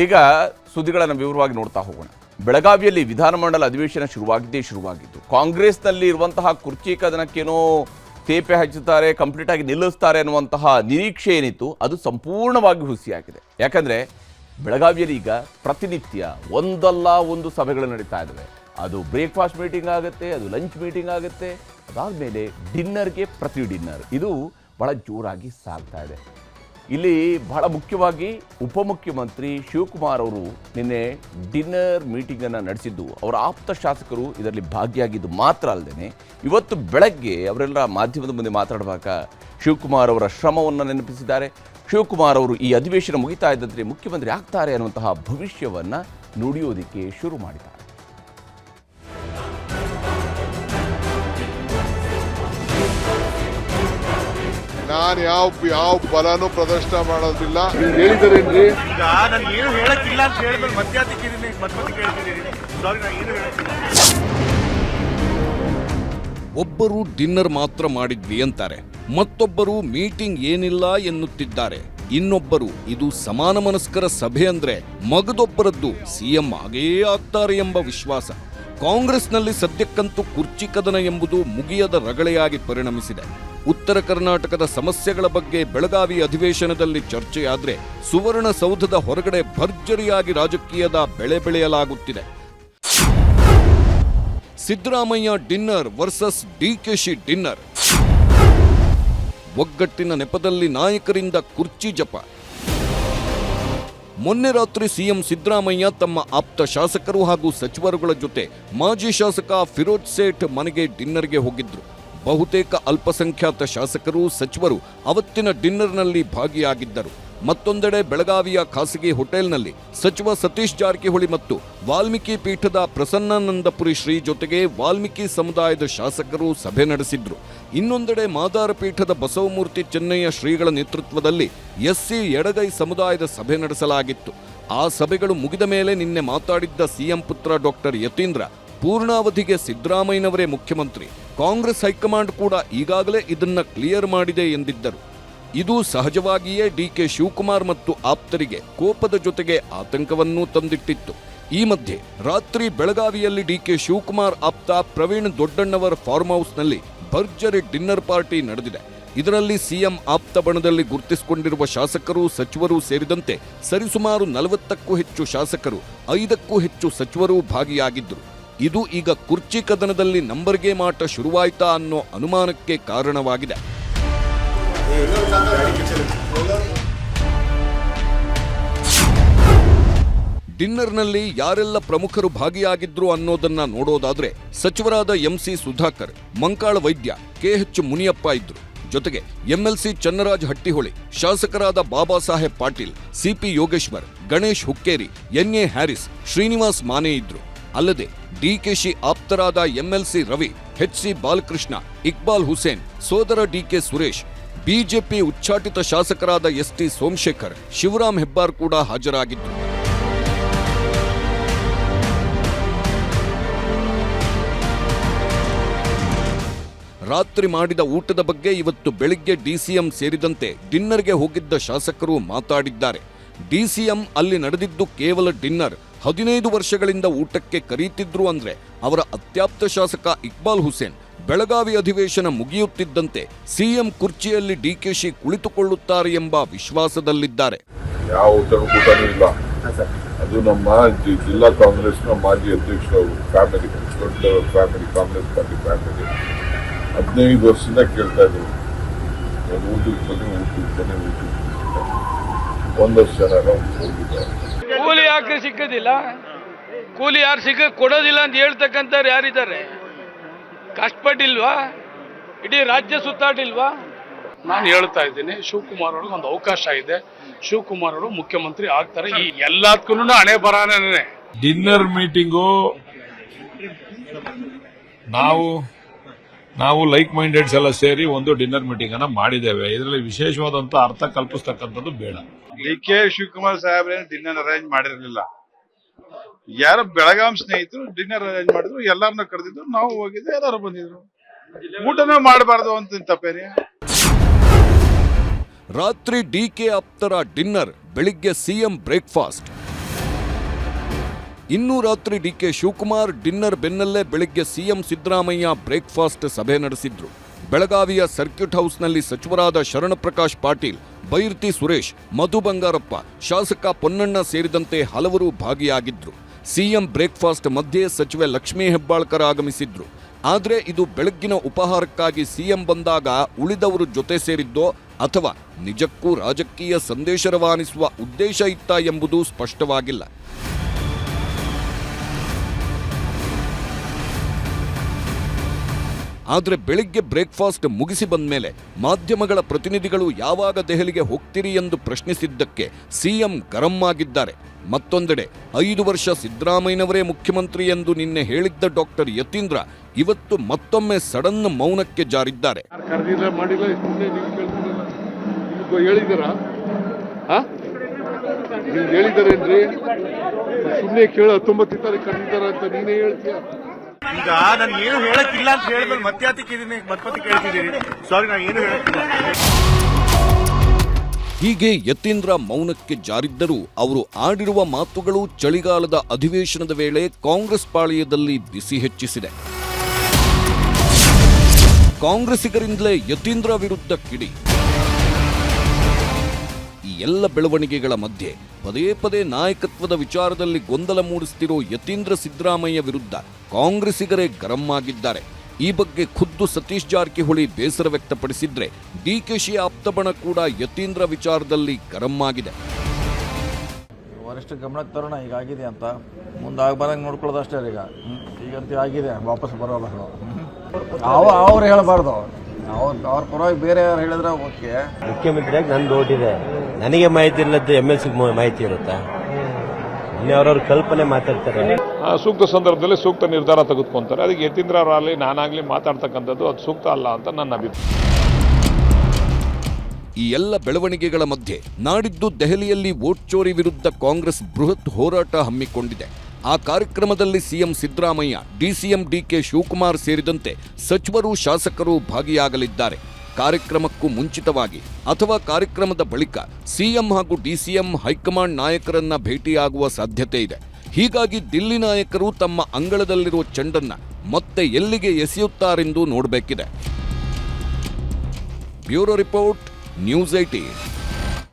ಈಗ ಸುದ್ದಿಗಳನ್ನು ವಿವರವಾಗಿ ನೋಡ್ತಾ ಹೋಗೋಣ. ಬೆಳಗಾವಿಯಲ್ಲಿ ವಿಧಾನಮಂಡಲ ಅಧಿವೇಶನ ಶುರುವಾಗಿದ್ದು ಕಾಂಗ್ರೆಸ್ನಲ್ಲಿ ಇರುವಂತಹ ಕುರ್ಚಿ ಕದನಕ್ಕೇನೋ ತೇಪೆ ಹಚ್ಚುತ್ತಾರೆ, ಕಂಪ್ಲೀಟ್ ಆಗಿ ನಿಲ್ಲಿಸ್ತಾರೆ ಅನ್ನುವಂತಹ ನಿರೀಕ್ಷೆ ಏನಿತ್ತು ಅದು ಸಂಪೂರ್ಣವಾಗಿ ಹುಸಿಯಾಗಿದೆ. ಯಾಕಂದರೆ ಬೆಳಗಾವಿಯಲ್ಲಿ ಈಗ ಪ್ರತಿನಿತ್ಯ ಒಂದಲ್ಲ ಒಂದು ಸಭೆಗಳು ನಡೀತಾ ಇದ್ದಾವೆ. ಅದು ಬ್ರೇಕ್ಫಾಸ್ಟ್ ಮೀಟಿಂಗ್ ಆಗುತ್ತೆ, ಅದು ಲಂಚ್ ಮೀಟಿಂಗ್ ಆಗುತ್ತೆ, ಅದಾದಮೇಲೆ ಡಿನ್ನರ್ಗೆ ಪ್ರತಿ ಡಿನ್ನರ್ ಇದು ಬಹಳ ಜೋರಾಗಿ ಸಾಗ್ತಾ ಇದೆ. ಇಲ್ಲಿ ಬಹಳ ಮುಖ್ಯವಾಗಿ ಉಪಮುಖ್ಯಮಂತ್ರಿ ಶಿವಕುಮಾರ್ ಅವರು ನಿನ್ನೆ ಡಿನ್ನರ್ ಮೀಟಿಂಗನ್ನು ನಡೆಸಿದ್ದು, ಅವರ ಆಪ್ತ ಶಾಸಕರು ಇದರಲ್ಲಿ ಭಾಗಿಯಾಗಿದ್ದು ಮಾತ್ರ ಅಲ್ಲದೆ ಇವತ್ತು ಬೆಳಗ್ಗೆ ಅವರೆಲ್ಲ ಮಾಧ್ಯಮದ ಮುಂದೆ ಮಾತಾಡುವಾಗ ಶಿವಕುಮಾರ್ ಅವರ ಶ್ರಮವನ್ನು ನೆನಪಿಸಿದ್ದಾರೆ. ಶಿವಕುಮಾರ್ ಅವರು ಈ ಅಧಿವೇಶನ ಮುಗಿತಾ ಇದ್ದಂತೆ ಮುಖ್ಯಮಂತ್ರಿ ಆಗ್ತಾರೆ ಅನ್ನುವಂತಹ ಭವಿಷ್ಯವನ್ನು ನುಡಿಯೋದಕ್ಕೆ ಶುರು ಮಾಡಿದ್ದಾರೆ. ನಾನು ಯಾವ ಬಲನೂ ಪ್ರದರ್ಶನ ಮಾಡೋದಿಲ್ಲ ಹೇಳಿದಾರೇನ್ರಿ. ಈಗ ನಾನು ಏನು ಹೇಳಕ್ಕಿಲ್ಲ ಅಂತ ಹೇಳಿದ್ರೆ ಒಬ್ಬರು ಡಿನ್ನರ್ ಮಾತ್ರ ಮಾಡಿದ್ವಿ ಅಂತಾರೆ, ಮತ್ತೊಬ್ಬರು ಮೀಟಿಂಗ್ ಏನಿಲ್ಲ ಎನ್ನುತ್ತಿದ್ದಾರೆ. ಇನ್ನೊಬ್ಬರು ಇದು ಸಮಾನ ಮನಸ್ಕರ ಸಭೆ ಅಂದ್ರೆ ಮಗದೊಬ್ಬರದ್ದು ಸಿಎಂ ಆಗೇ ಆಗ್ತಾರೆ ಎಂಬ ವಿಶ್ವಾಸ. ಕಾಂಗ್ರೆಸ್ನಲ್ಲಿ ಸದ್ಯಕ್ಕಂತೂ ಕುರ್ಚಿ ಕದನ ಎಂಬುದು ಮುಗಿಯದ ರಗಳೆಯಾಗಿ ಪರಿಣಮಿಸಿದೆ. ಉತ್ತರ ಕರ್ನಾಟಕದ ಸಮಸ್ಯೆಗಳ ಬಗ್ಗೆ ಬೆಳಗಾವಿ ಅಧಿವೇಶನದಲ್ಲಿ ಚರ್ಚೆಯಾದ್ರೆ ಸುವರ್ಣಸೌಧದ ಹೊರಗಡೆ ಭರ್ಜರಿಯಾಗಿ ರಾಜಕೀಯದ ಬೆಳೆ ಬೆಳೆಯಲಾಗುತ್ತಿದೆ. Siddaramaiah dinner versus DKShi dinner. ಒಗ್ಗಟ್ಟಿನ ನೆಪದಲ್ಲಿ ನಾಯಕರಿಂದ ಕುರ್ಚಿ ಜಪ. ಮೊನ್ನೆ ರಾತ್ರಿ ಸಿಎಂ ಸಿದ್ದರಾಮಯ್ಯ ತಮ್ಮ ಆಪ್ತ ಶಾಸಕರು ಹಾಗೂ ಸಚಿವರುಗಳ ಜೊತೆ ಮಾಜಿ ಶಾಸಕ ಫಿರೋಜ್ ಸೇಠ್ ಮನೆಗೆ ಡಿನ್ನರ್ಗೆ ಹೋಗಿದ್ರು. ಬಹುತೇಕ ಅಲ್ಪಸಂಖ್ಯಾತ ಶಾಸಕರು ಸಚಿವರು ಅವತ್ತಿನ ಡಿನ್ನರ್ನಲ್ಲಿ ಭಾಗಿಯಾಗಿದ್ದರು. ಮತ್ತೊಂದೆಡೆ ಬೆಳಗಾವಿಯ ಖಾಸಗಿ ಹೋಟೆಲ್ನಲ್ಲಿ ಸಚಿವ ಸತೀಶ್ ಜಾರಕಿಹೊಳಿ ಮತ್ತು ವಾಲ್ಮೀಕಿ ಪೀಠದ ಪ್ರಸನ್ನಾನಂದಪುರಿ ಶ್ರೀ ಜೊತೆಗೆ ವಾಲ್ಮೀಕಿ ಸಮುದಾಯದ ಶಾಸಕರು ಸಭೆ ನಡೆಸಿದ್ರು. ಇನ್ನೊಂದೆಡೆ ಮಾದಾರ ಪೀಠದ ಬಸವಮೂರ್ತಿ ಚೆನ್ನಯ್ಯ ಶ್ರೀಗಳ ನೇತೃತ್ವದಲ್ಲಿ ಎಸ್ಸಿ ಎಡಗೈ ಸಮುದಾಯದ ಸಭೆ ನಡೆಸಲಾಗಿತ್ತು. ಆ ಸಭೆಗಳು ಮುಗಿದ ಮೇಲೆ ನಿನ್ನೆ ಮಾತಾಡಿದ್ದ ಸಿಎಂ ಪುತ್ರ ಡಾಕ್ಟರ್ ಯತೀಂದ್ರ ಪೂರ್ಣಾವಧಿಗೆ ಸಿದ್ದರಾಮಯ್ಯನವರೇ ಮುಖ್ಯಮಂತ್ರಿ, ಕಾಂಗ್ರೆಸ್ ಹೈಕಮಾಂಡ್ ಕೂಡ ಈಗಾಗಲೇ ಇದನ್ನ ಕ್ಲಿಯರ್ ಮಾಡಿದೆ ಎಂದಿದ್ದರು. ಇದು ಸಹಜವಾಗಿಯೇ ಡಿಕೆ ಶಿವಕುಮಾರ್ ಮತ್ತು ಆಪ್ತರಿಗೆ ಕೋಪದ ಜೊತೆಗೆ ಆತಂಕವನ್ನೂ ತಂದಿಟ್ಟಿತ್ತು. ಈ ಮಧ್ಯೆ ರಾತ್ರಿ ಬೆಳಗಾವಿಯಲ್ಲಿ ಡಿಕೆ ಶಿವಕುಮಾರ್ ಆಪ್ತ ಪ್ರವೀಣ್ ದೊಡ್ಡಣ್ಣವರ ಫಾರ್ಮ್ ಹೌಸ್ನಲ್ಲಿ ಭರ್ಜರಿ ಡಿನ್ನರ್ ಪಾರ್ಟಿ ನಡೆದಿದೆ. ಇದರಲ್ಲಿ ಸಿಎಂ ಆಪ್ತ ಬಣದಲ್ಲಿ ಗುರುತಿಸಿಕೊಂಡಿರುವ ಶಾಸಕರು ಸಚಿವರು ಸೇರಿದಂತೆ ಸರಿಸುಮಾರು 40ಕ್ಕೂ ಹೆಚ್ಚು ಶಾಸಕರು 5ಕ್ಕೂ ಹೆಚ್ಚು ಸಚಿವರು ಭಾಗಿಯಾಗಿದ್ದರು. ಇದು ಈಗ ಕುರ್ಚಿ ಕದನದಲ್ಲಿ ನಂಬರ್ಗೆ ಮಾಟ ಶುರುವಾಯ್ತಾ ಅನ್ನೋ ಅನುಮಾನಕ್ಕೆ ಕಾರಣವಾಗಿದೆ. ಡಿನ್ನರ್ನಲ್ಲಿ ಯಾರೆಲ್ಲ ಪ್ರಮುಖರು ಭಾಗಿಯಾಗಿದ್ರು ಅನ್ನೋದನ್ನ ನೋಡೋದಾದ್ರೆ ಸಚಿವರಾದ ಎಂಸಿ ಸುಧಾಕರ್, ಮಂಕಾಳ ವೈದ್ಯ, ಕೆಎಚ್ ಮುನಿಯಪ್ಪ ಇದ್ರು. ಜೊತೆಗೆ ಎಂಎಲ್ಸಿ ಚನ್ನರಾಜ್ ಹಟ್ಟಿಹೊಳಿ, ಶಾಸಕರಾದ ಬಾಬಾ ಸಾಹೇಬ್ ಪಾಟೀಲ್, ಸಿಪಿ ಯೋಗೇಶ್ವರ್, ಗಣೇಶ್ ಹುಕ್ಕೇರಿ, ಎನ್ಎ ಹ್ಯಾರಿಸ್, ಶ್ರೀನಿವಾಸ್ ಮಾನೆ ಇದ್ರು. ಅಲ್ಲದೆ ಡಿಕೆಶಿ ಆಪ್ತರಾದ ಎಂಎಲ್ಸಿ ರವಿ, ಎಚ್ಸಿ ಬಾಲಕೃಷ್ಣ, ಇಕ್ಬಾಲ್ ಹುಸೇನ್, ಸೋದರ ಡಿಕೆ ಸುರೇಶ್, ಬಿಜೆಪಿ ಉಚ್ಚಾಟಿತ ಶಾಸಕರಾದ ಎಸ್ಟಿ ಸೋಮಶೇಖರ್, ಶಿವರಾಮ್ ಹೆಬ್ಬಾರ್ ಕೂಡ ಹಾಜರಾಗಿದ್ದರು. ರಾತ್ರಿ ಮಾಡಿದ ಊಟದ ಬಗ್ಗೆ ಇವತ್ತು ಬೆಳಿಗ್ಗೆ ಡಿಸಿಎಂ ಸೇರಿದಂತೆ ಡಿನ್ನರ್ಗೆ ಹೋಗಿದ್ದ ಶಾಸಕರು ಮಾತಾಡಿದ್ದಾರೆ. ಡಿಸಿಎಂ ಅಲ್ಲಿ ನಡೆದಿದ್ದು ಕೇವಲ ಡಿನ್ನರ್. 15 ವರ್ಷಗಳಿಂದ ಊಟಕ್ಕೆ ಕರೀತಿದ್ರು ಅಂದ್ರೆ ಅವರ ಅತ್ಯಾಪ್ತ ಶಾಸಕ ಇಕ್ಬಾಲ್ ಹುಸೇನ್ ಬೆಳಗಾವಿ ಅಧಿವೇಶನ ಮುಗಿಯುತ್ತಿದ್ದಂತೆ ಸಿಎಂ ಕುರ್ಚಿಯಲ್ಲಿ ಡಿಕೆಶಿ ಕುಳಿತುಕೊಳ್ಳುತ್ತಾರೆ ಎಂಬ ವಿಶ್ವಾಸದಲ್ಲಿದ್ದಾರೆ. ಯಾವ ಊಟನೂ ಇಲ್ಲ. ಅದು ನಮ್ಮ ಜಿಲ್ಲಾ ಕಾಂಗ್ರೆಸ್ನ ಮಾಜಿ ಅಧ್ಯಕ್ಷರು ಫ್ಯಾಮಿಲಿ, ದೊಡ್ಡ ಫ್ಯಾಮಿಲಿ, ಕಾಂಗ್ರೆಸ್ ಪಾರ್ಟಿ ಫ್ಯಾಮಿಲಿ 15 ವರ್ಷದಿಂದ ಕೇಳ್ತಾ ಇದ್ರು ಊಟಕ್ಕೆ ಬನ್ನಿ. ಒಂದಷ್ಟು ಜನ ಹೋಗಿದ್ದಾರೆ. ಕೂಲಿ ಯಾಕೆ ಸಿಕ್ಕದಿಲ್ಲ? ಕೂಲಿ ಯಾರು ಕೊಡೋದಿಲ್ಲ ಅಂತ ಹೇಳ್ತಕ್ಕಂಥವ್ರು ಯಾರಿದ್ದಾರೆ? ಕಷ್ಟಪಟ್ಟಿಲ್ವಾ? ಇಡೀ ರಾಜ್ಯ ಸುತ್ತಾಡಿಲ್ವಾ? ನಾನು ಹೇಳ್ತಾ ಇದ್ದೀನಿ, ಶಿವಕುಮಾರ್ ಅವ್ರಿಗೆ ಒಂದು ಅವಕಾಶ ಇದೆ. ಶಿವಕುಮಾರ್ ಅವರು ಮುಖ್ಯಮಂತ್ರಿ ಆಗ್ತಾರೆ. ಈ ಎಲ್ಲದಕ್ಕೂ ಹಣೆ ಬರಾನೇ. ಡಿನ್ನರ್ ಮೀಟಿಂಗು ನಾವು ಲೈಕ್ ಮೈಂಡೆಡ್ಸ್ ಎಲ್ಲ ಸೇರಿ ಒಂದು ಡಿನ್ನರ್ ಮೀಟಿಂಗ್ ಅನ್ನ ಮಾಡಿದ್ದೇವೆ. ಇದರಲ್ಲಿ ವಿಶೇಷವಾದಂತ ಅರ್ಥ ಕಲ್ಪಿಸ್ತಕ್ಕಂಥದ್ದು ಬೇಡ. ಡಿಕೆ ಶಿವಕುಮಾರ್ ಸಾಹೇಬ್ರೇನು ಡಿನ್ನರ್ ಅರೇಂಜ್ ಮಾಡಿರಲಿಲ್ಲ. ಯಾರು ಬೆಳಗಾಂ ಸ್ನೇಹಿತರು ಡಿನ್ನರ್ ಅರೇಂಜ್ ಮಾಡಿದ್ರು, ಎಲ್ಲಾರನ್ನ ಕರೆದಿದ್ರು, ನಾವು ಹೋಗಿದ್ದೆ, ಎಲ್ಲರೂ ಬಂದಿದ್ರು. ಊಟನೇ ಮಾಡಬಾರ್ದು ಅಂತ ತಪ್ಪೇನೆ. ರಾತ್ರಿ ಡಿಕೆ ಆಪ್ತರ ಡಿನ್ನರ್, ಬೆಳಿಗ್ಗೆ ಸಿಎಂ ಬ್ರೇಕ್ಫಾಸ್ಟ್. ಇನ್ನೂ ರಾತ್ರಿ ಡಿಕೆ ಶಿವಕುಮಾರ್ ಡಿನ್ನರ್ ಬೆನ್ನಲ್ಲೇ ಬೆಳಿಗ್ಗೆ ಸಿಎಂ ಸಿದ್ದರಾಮಯ್ಯ ಬ್ರೇಕ್ಫಾಸ್ಟ್ ಸಭೆ ನಡೆಸಿದ್ರು. ಬೆಳಗಾವಿಯ ಸರ್ಕ್ಯೂಟ್ ಹೌಸ್ನಲ್ಲಿ ಸಚಿವರಾದ ಶರಣಪ್ರಕಾಶ್ ಪಾಟೀಲ್, ಬೈರ್ತಿ ಸುರೇಶ್, ಮಧು ಬಂಗಾರಪ್ಪ, ಶಾಸಕ ಪೊನ್ನಣ್ಣ ಸೇರಿದಂತೆ ಹಲವರು ಭಾಗಿಯಾಗಿದ್ರು. ಸಿಎಂ ಬ್ರೇಕ್ಫಾಸ್ಟ್ ಮಧ್ಯೆ ಸಚಿವೆ ಲಕ್ಷ್ಮೀ ಹೆಬ್ಬಾಳ್ಕರ್ ಆಗಮಿಸಿದ್ರು. ಆದರೆ ಇದು ಬೆಳಗ್ಗಿನ ಉಪಹಾರಕ್ಕಾಗಿ ಸಿಎಂ ಬಂದಾಗ ಉಳಿದವರು ಜೊತೆ ಸೇರಿದ್ದೋ ಅಥವಾ ನಿಜಕ್ಕೂ ರಾಜಕೀಯ ಸಂದೇಶ ರವಾನಿಸುವ ಉದ್ದೇಶ ಇತ್ತ ಎಂಬುದು ಸ್ಪಷ್ಟವಾಗಿಲ್ಲ. ಆದರೆ ಬೆಳಿಗ್ಗೆ ಬ್ರೇಕ್ಫಾಸ್ಟ್ ಮುಗಿಸಿ ಬಂದ ಮೇಲೆ ಮಾಧ್ಯಮಗಳ ಪ್ರತಿನಿಧಿಗಳು ಯಾವಾಗ ದೆಹಲಿಗೆ ಹೋಗ್ತೀರಿ ಎಂದು ಪ್ರಶ್ನಿಸಿದ್ದಕ್ಕೆ ಸಿಎಂ ಗರಂ ಆಗಿದ್ದಾರೆ. ಮತ್ತೊಂದೆಡೆ 5 ವರ್ಷ ಸಿದ್ದರಾಮಯ್ಯನವರೇ ಮುಖ್ಯಮಂತ್ರಿ ಎಂದು ನಿನ್ನೆ ಹೇಳಿದ್ದ ಡಾಕ್ಟರ್ ಯತೀಂದ್ರ ಇವತ್ತು ಮತ್ತೊಮ್ಮೆ ಸಡನ್ ಮೌನಕ್ಕೆ ಜಾರಿದ್ದಾರೆ. ಹೇಳಿದಾರೇನ್ರಿ? ಸುಮ್ಮನೆ ಕೇಳ 19 ತಾರೀಕು ಕರೆದಿದ್ದಾರ ಅಂತ ನೀನೇ ಹೇಳ್ತೀಯ. ಈಗ ನಾನು ಏನು ಹೇಳಕ್ಕಿಲ್ಲ ಅಂತ ಹೇಳಿದ್ಮೇಲೆ ಮತ್ತೆ ಕೇಳ್ತಿದ್ದೀರಿ. ಸಾರಿ, ನಾನು ಏನು ಹೇಳಕ್ಕಿಲ್ಲ. ಹೀಗೆ ಯತೀಂದ್ರ ಮೌನಕ್ಕೆ ಜಾರಿದ್ದರೂ ಅವರು ಆಡಿರುವ ಮಾತುಗಳು ಚಳಿಗಾಲದ ಅಧಿವೇಶನದ ವೇಳೆ ಕಾಂಗ್ರೆಸ್ ಪಾಳೆಯದಲ್ಲಿ ಬಿಸಿ ಹೆಚ್ಚಿಸಿದೆ. ಕಾಂಗ್ರೆಸ್ಸಿಗರಿಂದಲೇ ಯತೀಂದ್ರ ವಿರುದ್ಧ ಕಿಡಿ. ಈ ಎಲ್ಲ ಬೆಳವಣಿಗೆಗಳ ಮಧ್ಯೆ ಪದೇ ಪದೇ ನಾಯಕತ್ವದ ವಿಚಾರದಲ್ಲಿ ಗೊಂದಲ ಮೂಡಿಸುತ್ತಿರೋ ಯತೀಂದ್ರ ಸಿದ್ದರಾಮಯ್ಯ ವಿರುದ್ಧ ಕಾಂಗ್ರೆಸ್ಸಿಗರೇ ಗರಂ ಆಗಿದ್ದಾರೆ. ಈ ಬಗ್ಗೆ ಖುದ್ದು ಸತೀಶ್ ಜಾರಕಿಹೊಳಿ ಬೇಸರ ವ್ಯಕ್ತಪಡಿಸಿದ್ರೆ ಡಿಕೆಶಿ ಆಪ್ತಬಣ ಕೂಡ ಯತೀಂದ್ರ ವಿಚಾರದಲ್ಲಿ ಗರಂ ಆಗಿದೆ. ವರಿಷ್ಠ ಗಮನಕ್ಕೆ ತರೋಣ ಈಗಾಗಿದೆ ಅಂತ, ಮುಂದೆ ಆಗಬಾರಂಗೆ ನೋಡ್ಕೊಳ್ಳೋದು ಅಷ್ಟೇ. ಈಗಂತೂ ಆಗಿದೆ, ವಾಪಸ್ ಬರೋಲ್ಲ. ಅವ್ರು ಹೇಳಬಾರ್ದು, ಅವ್ರ ಪರವಾಗಿ ಬೇರೆ ಯಾರು ಹೇಳಿದ್ರೆ ಓಕೆ. ಮುಖ್ಯಮಂತ್ರಿಯಾಗಿ ನಂದು ಓಟಿದೆ, ನನಗೆ ಮಾಹಿತಿ ಇಲ್ಲದ್ದು MLC ಮಾಹಿತಿ ಇರುತ್ತಾ? ಅವ್ರವ್ರ ಕಲ್ಪನೆ ಮಾತಾಡ್ತಾರೆ. ಸೂಕ್ತ ಸಂದರ್ಭದಲ್ಲಿ ಸೂಕ್ತ ನಿರ್ಧಾರ ತೆಗೆದುಕೊಂತಾರೆ. ಅದಕ್ಕೆ ಯತೀಂದ್ರ ಅವರಾಗಲಿ ನಾನಾಗಲಿ ಮಾತಾಡ್ತಕ್ಕಂಥದ್ದು ಅದು ಸೂಕ್ತ ಅಲ್ಲ ಅಂತ ನನ್ನ ಅಭಿಪ್ರಾಯ. ಈ ಎಲ್ಲ ಬೆಳವಣಿಗೆಗಳ ಮಧ್ಯೆ ನಾಡಿದ್ದು ದೆಹಲಿಯಲ್ಲಿ ವೋಟ್ ಚೋರಿ ವಿರುದ್ಧ ಕಾಂಗ್ರೆಸ್ ಬೃಹತ್ ಹೋರಾಟ ಹಮ್ಮಿಕೊಂಡಿದೆ. ಆ ಕಾರ್ಯಕ್ರಮದಲ್ಲಿ CM Siddaramaiah, DCM DK Shivakumar ಸೇರಿದಂತೆ ಸಚಿವರು, ಶಾಸಕರು ಭಾಗಿಯಾಗಲಿದ್ದಾರೆ. ಕಾರ್ಯಕ್ರಮಕ್ಕೂ ಮುಂಚಿತವಾಗಿ ಅಥವಾ ಕಾರ್ಯಕ್ರಮದ ಬಳಿಕ ಸಿಎಂ ಹಾಗೂ ಡಿಸಿಎಂ ಹೈಕಮಾಂಡ್ ನಾಯಕರನ್ನ ಭೇಟಿಯಾಗುವ ಸಾಧ್ಯತೆ ಇದೆ. ಹೀಗಾಗಿ ದಿಲ್ಲಿ ನಾಯಕರು ತಮ್ಮ ಅಂಗಳದಲ್ಲಿರುವ ಚೆಂಡನ್ನ ಮತ್ತೆ ಎಲ್ಲಿಗೆ ಎಸೆಯುತ್ತಾರೆಂದು ನೋಡಬೇಕಿದೆ. Bureau report, news 18.